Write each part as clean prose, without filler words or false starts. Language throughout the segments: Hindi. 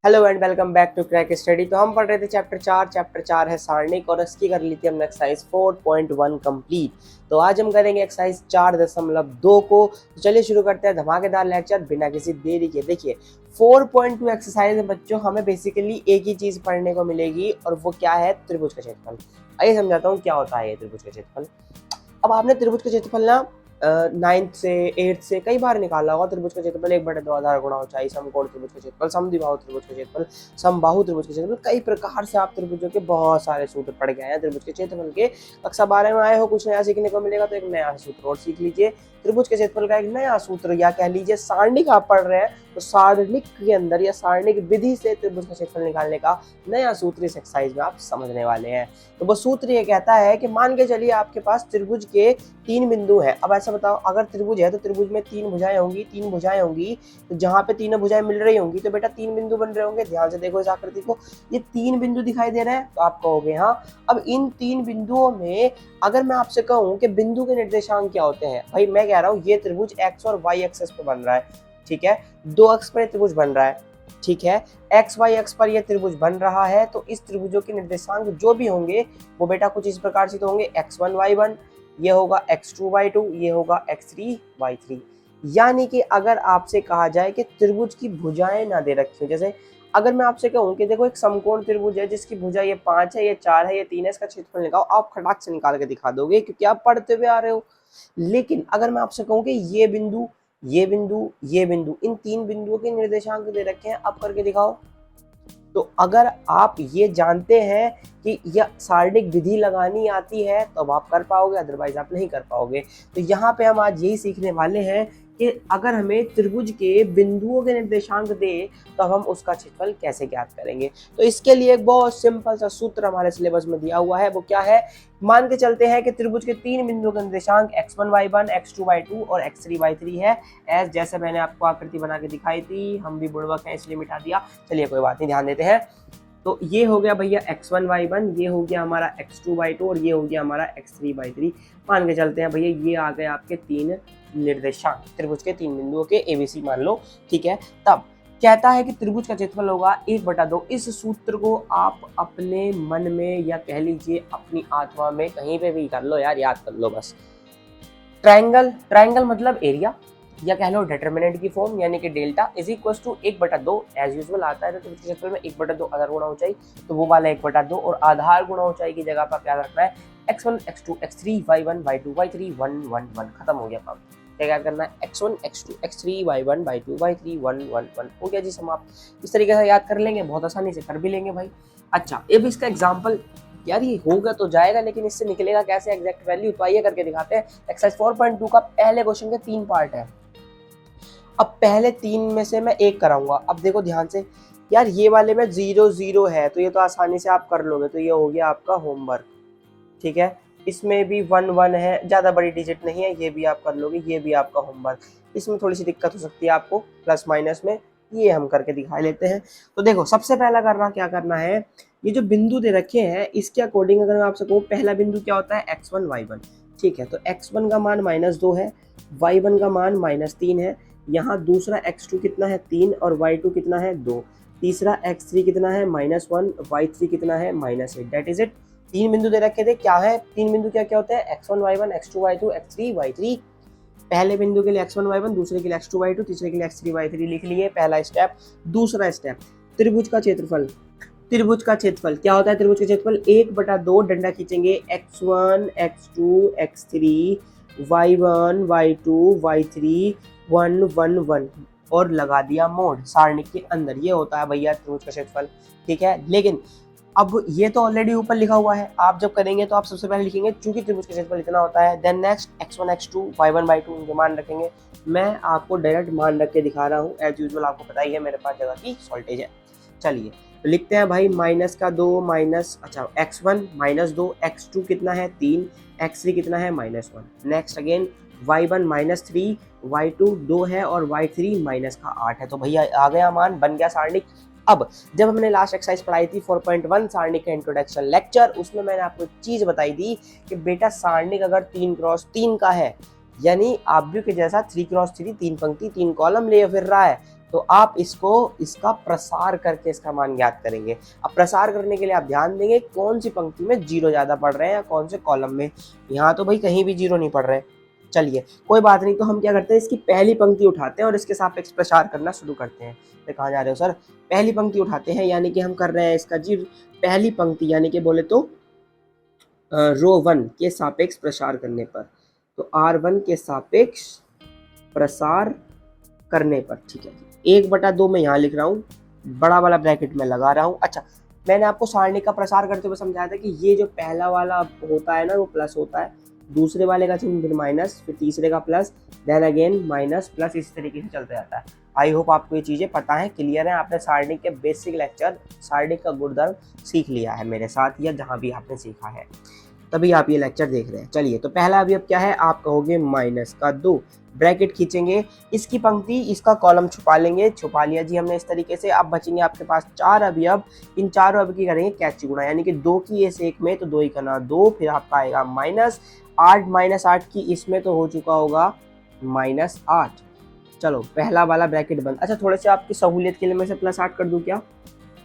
Hello and welcome back to crack study. तो हम पढ़ रहे थे चैप्टर 4 है सारणिक और इसकी कर ली थी हमने एक्सरसाइज 4.1 कंप्लीट। तो आज हम करेंगे एक्सरसाइज 4.2 को। तो चलिए शुरू करते हैं धमाकेदार लेक्चर बिना किसी देरी के। देखिए 4.2 एक्सरसाइज में बच्चों हमें बेसिकली एक ही चीज पढ़ने को मिलेगी और वो क्या है, त्रिभुज का क्षेत्रफल। आइए समझाता हूँ क्या होता है ये त्रिभुज का क्षेत्रफल। अब आपने त्रिभुज का क्षेत्रफल ना 9th से 8th से कई बार निकाला होगा। त्रिभुज का क्षेत्रफल 1/2 आधार गुणा ऊंचाई, समकोण त्रिभुज का क्षेत्रफल, समद्विबाहु त्रिभुज का क्षेत्रफल, समबाहु त्रिभुज का क्षेत्रफल, कई प्रकार से आप त्रिभुजों के बहुत सारे सूत्र पढ़ के आए हैं त्रिभुज के क्षेत्रफल के। कक्षा 12 में आए हो, कुछ नया सीखने को मिलेगा तो एक नया सूत्र और सीख लीजिए। त्रिभुज के क्षेत्रफल का एक नया सूत्र या कह लीजिए सारणिक आप पढ़ रहे हैं तो सारणिक के अंदर या सारणिक विधि से त्रिभुज का क्षेत्रफल निकालने का नया सूत्र इस एक्सरसाइज में आप समझने वाले हैं। तो वो सूत्र ये कहता है कि मान के चलिए आपके पास त्रिभुज के 3 बिंदु है। अब ऐसा बताओ, अगर त्रिभुज है तो त्रिभुज में 3 भुजाएं होंगी तो जहां पे तीनों भुजाएं मिल रही होंगी तो बेटा 3 बिंदु बन रहे होंगे। ध्यान से देखो इस आकृति को, ये 3 बिंदु दिखाई दे रहे हैं तो आप कहोगे हाँ। अब इन 3 बिंदुओं में अगर मैं आपसे कहूं कि बिंदु के निर्देशांक क्या होते हैं, भाई मैं कह रहा हूं ये त्रिभुज एक्स और वाई एक्सिस पे बन रहा है, ठीक है, 2 अक्ष पर त्रिभुज बन रहा है, ठीक है, एक्स वाई अक्ष पर यह त्रिभुज बन रहा है। तो इस त्रिभुजों के निर्देशांक जो भी होंगे वो बेटा कुछ इस प्रकार से तो होंगे, x1 y1, ये होगा x2 y2, ये होगा x3 y3। यानी कि अगर आपसे कहा जाए कि त्रिभुज की भुजाएं ना दे रखी हो, जैसे अगर मैं आपसे कहूं कि देखो एक समकोण त्रिभुज है जिसकी भुजा ये 5 है, ये 4 है, ये 3 है, इसका क्षेत्रफल निकालो, आप खटाक से निकाल के दिखा दोगे क्योंकि आप पढ़ते हुए आ रहे हो। लेकिन अगर मैं आपसे कहूं कि ये बिंदु, ये बिंदु, ये बिंदु, इन 3 बिंदुओं के निर्देशांक दे रखे हैं, आप करके दिखाओ। तो अगर आप ये जानते हैं कि यह सारणिक विधि लगानी आती है तो अब आप कर पाओगे, अदरवाइज आप नहीं कर पाओगे। तो यहाँ पे हम आज यही सीखने वाले हैं कि अगर हमें त्रिभुज के बिंदुओं के निर्देशांक दे तो हम उसका क्षेत्रफल कैसे ज्ञात करेंगे। तो इसके लिए एक बहुत सिंपल सा सूत्र हमारे सिलेबस में दिया हुआ है, वो क्या है, मान के चलते हैं कि त्रिभुज के 3 बिंदुओं के निर्देशांक x1 y1, x2 y2 और x3 y3 है। एज जैसे मैंने आपको आकृति बना के दिखाई थी, हम भी बुड़बक हैं इसलिए मिटा दिया, चलिए कोई बात नहीं, ध्यान देते हैं। तो ये हो गया भैया x1 y1, ये हो गया हमारा x2 y2 और ये हो गया हमारा x3 y3। मान के चलते हैं भैया ये आ गए आपके 3 निर्देशांक त्रिभुज के 3 बिंदुओं के ABC मान लो, ठीक है। तब कहता है कि त्रिभुज का क्षेत्रफल होगा 1/2। इस सूत्र को आप अपने मन में या कह लीजिए अपनी आत्मा में कहीं पे भी कर लो यार, याद कर लो बस। ट्रायंगल मतलब एरिया या कह लो डिटरमिनेंट की फॉर्म, यानी कि delta is equal to 1/2। As usual आता है तो त्रिभुज के क्षेत्रफल में 1/2 आधार गुणा ऊंचाई, तो वो वाला 1/2 और आधार गुणा ऊंचाई की जगह पर क्या रखना है, x1 x2 x3 y1 y2 y3 1 1 1। खत्म हो गया काम। क्या करना है, x1 x2 x3 y1 y2 y3 1 1 1 हो गया जी समाप्त। इस तरीके से याद कर लेंगे, बहुत आसानी से कर भी लेंगे भाई। अच्छा अब इसका एग्जाम्पल, यार ये होगा तो जाएगा लेकिन इससे निकलेगा कैसे एग्जैक्ट वैल्यू, तो आइए करके दिखाते हैं। एक्सरसाइज 4.2 का पहले क्वेश्चन के 3 पार्ट है। अब पहले 3 में से मैं एक कराऊंगा। अब देखो ध्यान से यार, ये वाले में 0 0 है तो ये तो आसानी से आप कर लोगे, तो ये हो गया आपका होमवर्क, ठीक है। इसमें भी 1 1 है, ज्यादा बड़ी डिजिट नहीं है, ये भी आप कर लोगे, ये भी आपका होमवर्क। इसमें थोड़ी सी दिक्कत हो सकती है आपको प्लस माइनस में, ये हम करके दिखा लेते हैं। तो देखो सबसे पहला करना क्या करना है, ये जो बिंदु दे रखे हैं इसके अकॉर्डिंग अगर मैं आपसे कहूँ पहला बिंदु क्या होता है, x1 y1, ठीक है। तो x1 का मान -2 है, y1 का मान -3 है, यहाँ दूसरा x2 कितना है 3 और y2 कितना है 2, तीसरा x3 कितना है -1, y3 कितना है -8। That is it. 3 बिंदु दे रखे थे, क्या है 3 बिंदु क्या क्या होते हैं, x1 y1 x2 y2 x3 y3। पहले बिंदु के लिए x1 y1, दूसरे के लिए x2 y2, तीसरे के लिए x3 y3 लिख लिए, पहला स्टेप। दूसरा स्टेप, त्रिभुज का क्षेत्रफल। त्रिभुज का क्षेत्रफल क्या होता है, त्रिभुज का क्षेत्रफल 1/2 डंडा खींचेंगे, x1 x2 x3 y1 y2 y3 1 1 1 और लगा दिया मोड सारणी के अंदर। ये होता है भैया त्रिभुज का क्षेत्रफल, ठीक है। लेकिन अब ये तो ऑलरेडी ऊपर लिखा हुआ है, आप जब करेंगे तो आप सबसे पहले लिखेंगे चूंकि त्रिभुज का क्षेत्रफल इतना होता है, then next x1 x2 y1 y2 इनके मान रखेंगे। मैं आपको डायरेक्ट मान रख के दिखा रहा हूँ, एज यूजुअल आपको पता ही है मेरे पास जगह की शॉर्टेज है। चलिए तो लिखते हैं भाई -2 माइनस, अच्छा x1 -2, x2 कितना है 3, x3 कितना है -1। नेक्स्ट अगेन y1 -3, y2 2 है और y3 -8 है। तो भैया आ गया मान, बन गया सारणिक। अब जब हमने लास्ट एक्सरसाइज पढ़ाई थी 4.1 सारणिक का इंट्रोडक्शन लेक्चर, उसमें मैंने आपको एक चीज बताई थी कि बेटा सारणिक अगर 3x3 का है, यानी आव्यूह के जैसा 3x3 3 पंक्ति 3 कॉलम ले फिर रहा है, तो आप इसका प्रसार करके इसका मान ज्ञात करेंगे। अब प्रसार करने के लिए आप ध्यान देंगे कौन सी पंक्ति में जीरो ज़्यादा पड़ रहे हैं या कौन से कॉलम में। यहाँ तो भाई कहीं भी जीरो नहीं पड़ रहे। चलिए कोई बात नहीं, तो हम क्या करते हैं, इसकी पहली पंक्ति उठाते हैं और इसके सापेक्ष प्रसार करना शुरू करते हैं। तो कहाँ जा रहे हो सर? पहली पंक्ति उठाते हैं, यानी कि हम कर रहे हैं इसका जी पहली पंक्ति, यानी कि बोले तो रो 1 के सापेक्ष प्रसार करने पर, तो R1 के सापेक्ष प्रसार करने पर, ठीक है। 1/2 मैं यहाँ लिख रहा हूँ, बड़ा वाला ब्रैकेट में लगा रहा हूँ। अच्छा, मैंने आपको सारणी का प्रसार करते हुए समझाया था कि ये जो पहला वाला होता है ना वो प्लस होता है, दूसरे वाले का चिन्ह फिर माइनस, फिर तीसरे का plus, then again minus plus, इस तरीके से चलता जाता है। आई होप आपको ये चीज़ें पता है, क्लियर है, आपने सारणी के बेसिक लेक्चर, सारणी का गुणधर्म सीख लिया है मेरे साथ या जहाँ भी आपने सीखा है, तभी आप ये लेक्चर देख रहे हैं। चलिए, तो पहला अवयव क्या है, आप कहोगे माइनस का 2, ब्रैकेट खींचेंगे, इसकी पंक्ति इसका कॉलम छुपा लेंगे, छुपा लिया जी हमने इस तरीके से। अब बचेंगे आपके पास 4 अवयव, इन चारों अवयव की करेंगे कैची गुणा, यानी कि 2 की इस एक में तो 2 ही करना 2, फिर आपका आएगा माइनस 8, माइनस 8 की इसमें तो हो चुका होगा माइनस 8। चलो पहला वाला ब्रैकेट बंद। अच्छा, थोड़े से आपकी सहूलियत के लिए मैं से प्लस 8 कर दूं क्या?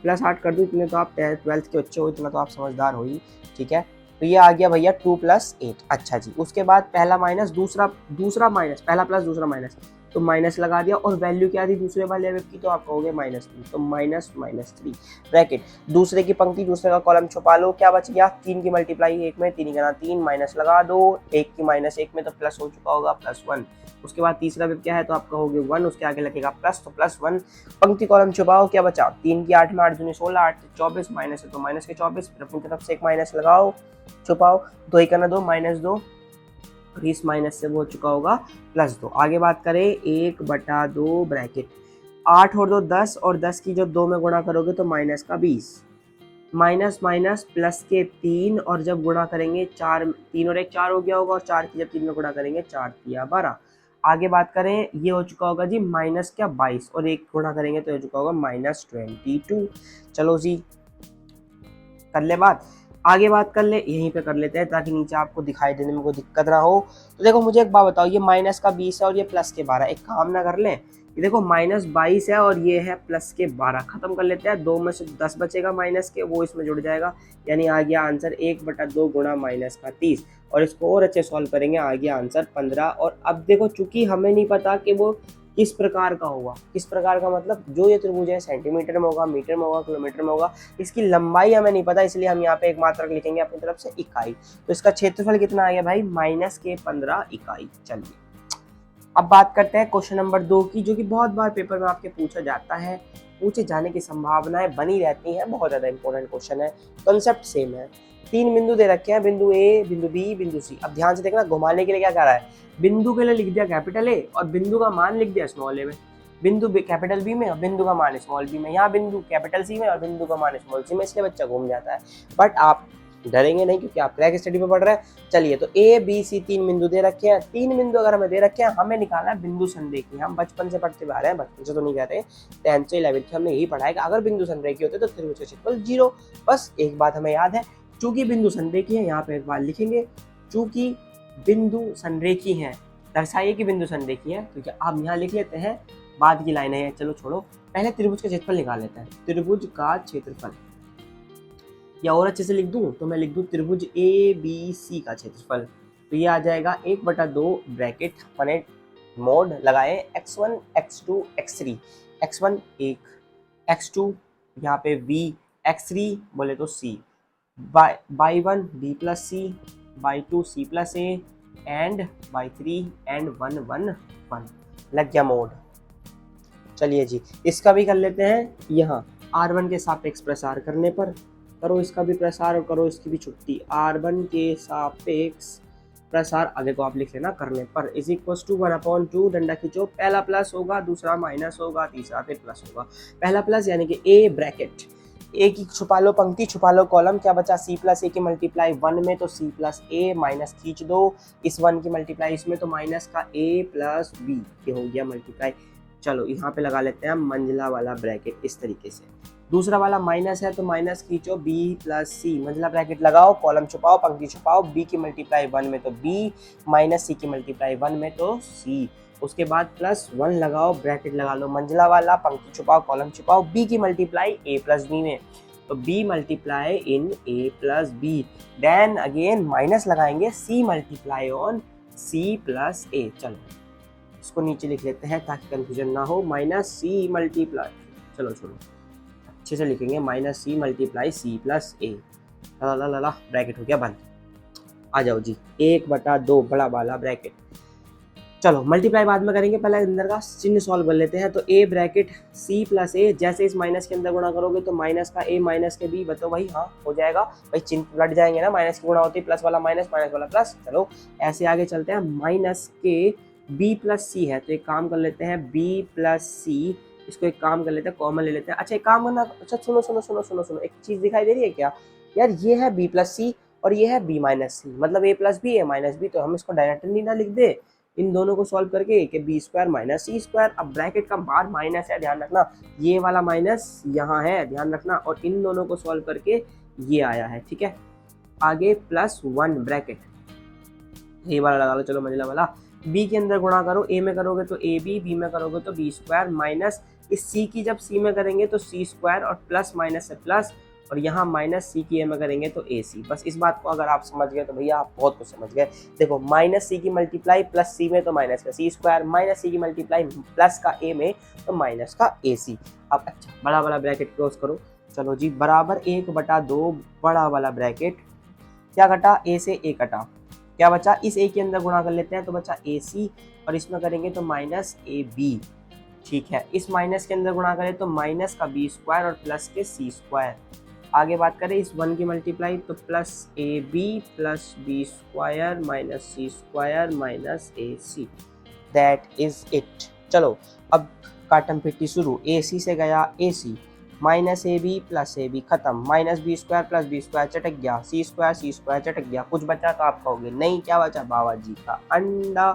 प्लस 8 कर दूं, इतने तो आप 12th के बच्चे हो, इतना तो आप समझदार हो ही, ठीक है। तो ये आ गया भैया 2 + 8। अच्छा जी, उसके बाद पहला माइनस, दूसरा माइनस, पहला प्लस दूसरा माइनस, तो माइनस लगा दिया, और वैल्यू क्या थी दूसरे वाले अवयव की, तो आप कहोगे -3, तो -3 ब्रैकेट, दूसरे की पंक्ति दूसरे का कॉलम छुपा लो, क्या बच गया, 3 की मल्टीप्लाई 1 में, 3 × 3 माइनस लगा दो, 1 की -1 में तो प्लस हो चुका होगा +1। उसके बाद तीसरा अवयव क्या है, तो आप कहोगे 1, उसके आगे लगेगा प्लस, तो +1, पंक्ति कॉलम छुपाओ, क्या बचा, 3 की 8 में 8 दूनी 16, 8 से 24, माइनस है तो माइनस के 24, फिर अपनी तरफ से एक माइनस लगाओ, छुपाओ, 2 ही करना 2, -2, इस माइनस से वो हो चुका होगा +2। आगे बात करें 1/2 ब्रैकेट, 8 और 2 10, और 10 की जब 2 में गुणा करोगे तो माइनस का 20, माइनस माइनस प्लस के 3, और जब गुणा करेंगे 4, 3 और 1 4 हो गया होगा, और 4 की जब 3 में गुणा करेंगे 4 × 12। आगे बात करें, ये हो चुका होगा जी माइनस क्या 22, और 1 गुणा करेंगे तो हो चुका होगा -22। चलो जी कर ले बात, आगे बात कर ले, यहीं पे कर लेते हैं ताकि नीचे आपको दिखाई देने में कोई दिक्कत ना हो। तो देखो मुझे एक बात बताओ, ये माइनस का 20 है और ये प्लस के 12, एक काम ना कर लें, ये देखो -22 है और ये है प्लस के 12, खत्म कर लेते हैं, 2 में से 10 बचेगा माइनस के, वो इसमें जुड़ जाएगा, यानी आ गया आंसर 1/2 गुणा -30, और इसको और अच्छे सॉल्व करेंगे, आ गया आंसर 15। और अब देखो चूंकि हमें नहीं पता कि वो किस प्रकार का होगा, किस प्रकार का मतलब जो ये त्रिभुज है सेंटीमीटर में होगा, मीटर में होगा, किलोमीटर में होगा, इसकी लंबाई हमें नहीं पता, इसलिए हम यहाँ पे एक मात्रक लिखेंगे अपनी तरफ से इकाई। तो इसका क्षेत्रफल कितना आ गया भाई, -15 इकाई। चलिए अब बात करते हैं क्वेश्चन नंबर 2 की, जो कि बहुत बार पेपर में आपके पूछा जाता है, पूछे जाने की संभावनाएं बनी रहती हैं, बहुत ज्यादा इंपॉर्टेंट क्वेश्चन है, कॉन्सेप्ट सेम है। 3 बिंदु दे रखे हैं, बिंदु ए, बिंदु बी, बिंदु सी। अब ध्यान से देखना, घुमाने के लिए क्या कर रहा है, बिंदु के लिए लिख दिया कैपिटल ए और बिंदु का मान लिख दिया स्मॉल ए में, बिंदु कैपिटल बी में और बिंदु का मान स्मॉल बी में, यहाँ बिंदु कैपिटल सी में और बिंदु का मान स्मॉल सी में, इसलिए बच्चा घूम जाता है। बट आप डरेंगे नहीं क्योंकि आप क्रैक स्टडी पे पढ़ रहे हैं। चलिए, तो ए बी सी 3 बिंदु दे रखे हैं, 3 बिंदु अगर हमें दे रखे हैं, हमें निकालना है बिंदु संरेखी। हम बचपन से पढ़ते आ रहे हैं, बचपन से तो नहीं कह रहे, 10th से 11th हमने यही पढ़ा है कि अगर बिंदु संरेखी होते तो त्रिभुज का क्षेत्रफल 0। बस एक बात हमें याद है, चूंकि बिंदु संरेखी है, यहाँ पे एक बार लिखेंगे, चूंकि बिंदु संरेखी है, दर्शाइए कि बिंदु संरेखी है, तो क्या आप यहाँ लिख लेते हैं, बाद की लाइन है, चलो छोड़ो, पहले त्रिभुज का क्षेत्रफल निकाल लेते हैं। त्रिभुज का क्षेत्रफल, या और अच्छे से लिख दूं तो मैं लिख दूं त्रिभुज ए बी सी का क्षेत्रफल, तो ये आ जाएगा 1/2 ब्रैकेट, मैंने मोड लगाए x1 x2 x3, x1 1, x2 यहाँ पे v, x3 बोले तो c, by 1 b + c, by 2 c + a, and by 3 and 1 1 1, लग गया मोड। चलिए जी, इसका भी कर लेते हैं, यहाँ R1 के सापेक्ष प्रसार करने पर, करो इसका भी प्रसार और करो इसकी भी छुट्टी, R1 के सापेक्ष प्रसार, आगे को आप लिख लेना करने पर, इज इक्वल टू 1/2, डंडा खींचो, पहला प्लस होगा, दूसरा माइनस होगा, तीसरा फिर प्लस होगा। पहला प्लस यानी कि ए ब्रैकेट, ए की छुपा लो पंक्ति, छुपा लो कॉलम, क्या बचा, c + a की मल्टीप्लाई 1 में तो c + a, माइनस खींच दो, इस 1 की मल्टीप्लाई इसमें तो माइनस का a + b, ये हो गया मल्टीप्लाई। चलो यहाँ पे लगा लेते हैं मंझला वाला ब्रैकेट इस तरीके से, दूसरा वाला माइनस है तो माइनस खींचो, बी प्लस सी, मंझला ब्रैकेट लगाओ, कॉलम छुपाओ, पंक्ति छुपाओ, बी की मल्टीप्लाई 1 में तो बी, माइनस सी की मल्टीप्लाई 1 में तो सी। उसके बाद प्लस 1 लगाओ, ब्रैकेट लगा लो, मंझला वाला, पंक्ति छुपाओ, कॉलम छुपाओ, बी की मल्टीप्लाई ए प्लस बी में तो B multiply in A plus B. Then again minus लगाएंगे, C multiply on C plus A. चलो इसको नीचे लिख लेते हैं ताकि कंफ्यूजन ना हो, माइनस सी मल्टीप्लाई, चलो छोड़ो अच्छे से लिखेंगे, minus C multiply C plus ए, ला ब्रैकेट हो गया बंद। आ जाओ जी, 1/2 बड़ा वाला ब्रैकेट। चलो मल्टीप्लाई बाद में करेंगे, पहले अंदर का चिन्ह सॉल्व कर लेते हैं। तो ए ब्रैकेट सी प्लस ए, जैसे इस माइनस के अंदर गुणा करोगे तो माइनस का ए माइनस के बी, बताओ भाई हाँ हो जाएगा भाई, चिन्ह लट जाएंगे ना, माइनस की गुणा होती है, प्लस वाला माइनस, माइनस वाला प्लस। चलो ऐसे आगे चलते हैं, माइनस के बी प्लस सी है तो एक काम कर लेते हैं, बी प्लस सी, इसको एक काम कर लेते हैं, कॉमन ले लेते हैं। अच्छा एक काम करना, अच्छा सुनो सुनो सुनो सुनो सुनो, एक चीज दिखाई दे रही है क्या यार, ये है बी प्लस सी और ये है बी माइनस सी, मतलब ए प्लस बी ए माइनस बी, तो हम इसको डायरेक्टली ना लिख दे, इन दोनों को सॉल्व करके कि B square minus C square. अब ब्रैकेट का बाहर माइनस है, ध्यान रखना, ये वाला माइनस यहाँ है, ध्यान रखना, और इन दोनों को सॉल्व करके ये आया है, ठीक है। आगे प्लस 1 ब्रैकेट, ये वाला लगा लो, चलो मंजिला वाला, बी के अंदर गुणा करो, ए में करोगे तो ए बी में करोगे तो बी स्क्वायर, माइनस इस सी की जब सी में करेंगे तो सी स्क्वायर, और प्लस माइनस से प्लस, और यहाँ माइनस सी की ए में करेंगे तो ए सी। बस इस बात को अगर आप समझ गए तो भैया आप बहुत कुछ समझ गए। देखो माइनस सी की मल्टीप्लाई प्लस सी में तो माइनस का सी स्क्वायर, माइनस सी की मल्टीप्लाई प्लस का ए में तो माइनस का ए सी। अब अच्छा बड़ा वाला ब्रैकेट क्लोज करो, चलो जी, बराबर 1/2 बड़ा वाला ब्रैकेट, क्या कटा, ए से ए कटा, क्या बचा, इस ए के अंदर गुणा कर लेते हैं तो बचा ए सी, और इसमें करेंगे तो माइनस ए बी, ठीक है। इस माइनस के अंदर गुणा करें तो माइनस का बी स्क्वायर और प्लस के सी स्क्वायर। आगे बात करें इस 1 की मल्टीप्लाई तो plus A B plus B square minus C square minus A C, that is it. चलो अब काटम पिट्टी शुरू, ए सी से गया A C, minus A B plus A B खत्म, minus B square plus B square चटक गया, सी स्क्वायर चटक गया, कुछ बचा तो आप कहोगे नहीं क्या बचा, बाबा जी का अंडा,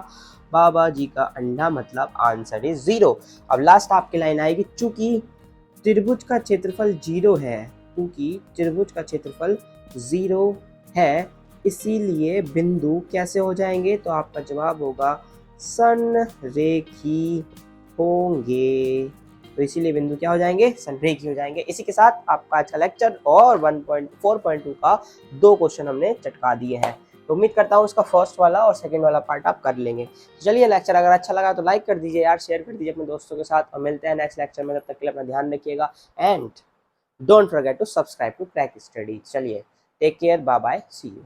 बाबा जी का अंडा, मतलब आंसर इज 0। अब लास्ट आपकी लाइन आएगी, चूंकि त्रिभुज का क्षेत्रफल 0 है, क्योंकि त्रिभुज का क्षेत्रफल 0 है इसीलिए बिंदु कैसे हो जाएंगे, तो आपका जवाब होगा संरेखी होंगे, तो इसीलिए बिंदु क्या हो जाएंगे, संरेखी हो जाएंगे। इसी के साथ आपका आज का लेक्चर और 1.4.2 का 2 क्वेश्चन हमने चटका दिए हैं, तो उम्मीद करता हूँ इसका फर्स्ट वाला और सेकंड वाला पार्ट आप कर लेंगे। चलिए लेक्चर अगर अच्छा लगा तो लाइक कर दीजिए यार, शेयर कर दीजिए अपने दोस्तों के साथ, और मिलते हैं नेक्स्ट लेक्चर में, तब तक के लिए अपना ध्यान रखिएगा and don't forget to subscribe to crack Study. चलिए take care, bye bye, see you.